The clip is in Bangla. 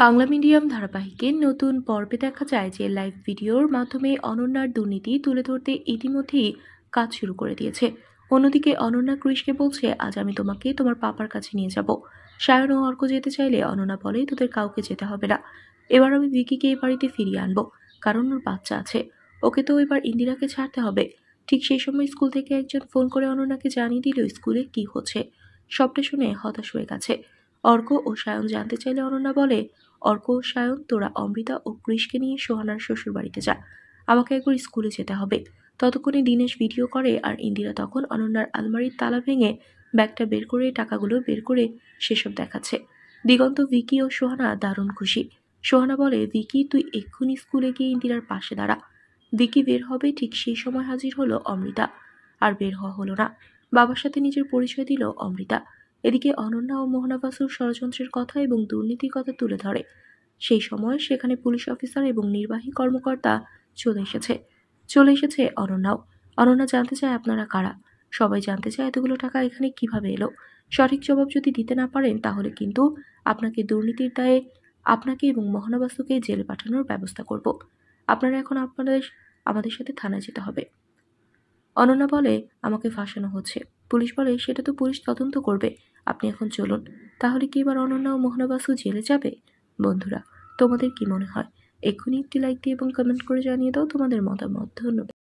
বাংলা মিডিয়াম ধারাবাহিকের নতুন পর্বে দেখা যায় যে লাইভ ভিডিওর মাধ্যমে অনন্যার দুর্নীতি তুলে ধরতে ইতিমধ্যেই কাজ শুরু করে দিয়েছে। অন্যদিকে অনন্যা কৃষকে বলছে, আজ আমি তোমাকে তোমার পাপার কাছে নিয়ে যাব। সায়ন ও অর্ক যেতে চাইলে অনন্যা বলে, তোদের কাউকে যেতে হবে না, এবার আমি ভিকিকে এই বাড়িতে ফিরিয়ে আনবো, কারণ ওর বাচ্চা আছে, ওকে তো এবার ইন্দিরাকে ছাড়তে হবে। ঠিক সেই সময় স্কুল থেকে একজন ফোন করে অনন্যাকে জানিয়ে দিল স্কুলে কি হচ্ছে। সবটা শুনে হতাশ হয়ে গেছে। অর্ক ও সায়ন জানতে চাইলে অনন্যা বলে, অর্ক ও সায়ন, তোরা অমৃতা ও কৃষকে নিয়ে সোহানার শ্বশুর বাড়িতে যা, আমাকে একবার স্কুলে যেতে হবে। ততক্ষণে দীনেশ ভিডিও করে আর ইন্দিরা তখন অনন্যার আলমারির তালা ভেঙে ব্যাগটা বের করে টাকাগুলো বের করে সেসব দেখাচ্ছে। দিগন্ত, ভিকি ও সোহানা দারুণ খুশি। সোহানা বলে, ভিকি তুই এক্ষুনি স্কুলে গিয়ে ইন্দিরার পাশে দাঁড়া। ভিকি বের হবে, ঠিক সেই সময় হাজির হলো অমৃতা। আর বের হওয়া হলো না, বাবার সাথে নিজের পরিচয় দিল অমৃতা। এদিকে অনন্যা ও মোহনা বাসুর ষড়যন্ত্রের কথা এবং দুর্নীতির কথা তুলে ধরে। সেই সময় সেখানে পুলিশ অফিসার এবং নির্বাহী কর্মকর্তা চলে এসেছে অনন্যাও। অনন্যা জানতে চায়, আপনারা কারা? সবাই জানতে চায় এতগুলো টাকা এখানে কিভাবে এলো। সঠিক জবাব যদি দিতে না পারেন তাহলে কিন্তু আপনাকে দুর্নীতির দায়ে আপনাকে এবং মোহনা বাসুকে জেলে পাঠানোর ব্যবস্থা করব। আপনারা এখন আমাদের সাথে থানায় যেতে হবে। অনন্যা বলে, আমাকে ফাঁসানো হচ্ছে। পুলিশ বলে, সেটা তো পুলিশ তদন্ত করবে, আপনি এখন চলুন। তাহলে কি এবার অনন্যা ও মোহনা বাসু জেলে যাবে? বন্ধুরা, তোমাদের কি মনে হয়? এক্ষুনি একটি লাইক দিয়ে এবং কমেন্ট করে জানিয়ে দাও তোমাদের মতামত। ধন্যবাদ।